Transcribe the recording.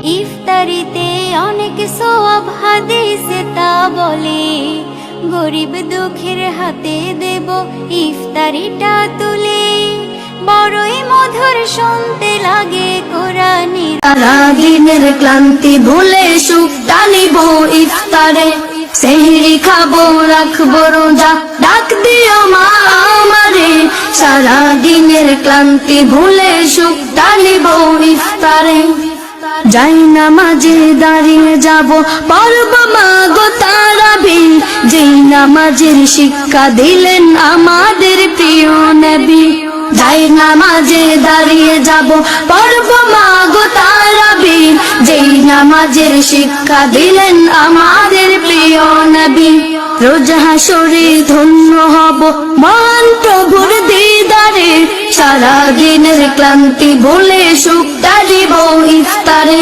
ইফতারিতে অনেক সওয়াব হাদিসে তা বলে, গরিব দুঃখের হাতে দেব ইফতারিটা তুলে। বড়ই মধুর শুনতে লাগে কোরআনের। সারা দিনের ক্লান্তি ভুলে সুখটা নিব ইফতারে, সেহরি খাবো রাখবো রোজা, ডাক দিও মা আমারে। সারা দিনের ক্লান্তি ভুলে সুখটা নিব ইফতারে, যাই নামাজে দাঁড়িয়ে যাব পড়ব মা গো তারাবি, যেই নামাজের শিক্ষা দিলেন আমাদের প্রিয় নবী। যাই নামাজে দাঁড়িয়ে যাব পড়ব মা গো তারাবি, যেই নামাজের শিক্ষা দিলেন আমাদের প্রিয় নবী। রোজ হাসরে ধন্য হব মহান প্রভুর দিদারে, সারা দিনের ক্লান্তি ভুলে সুখটা দিব ইফতারে।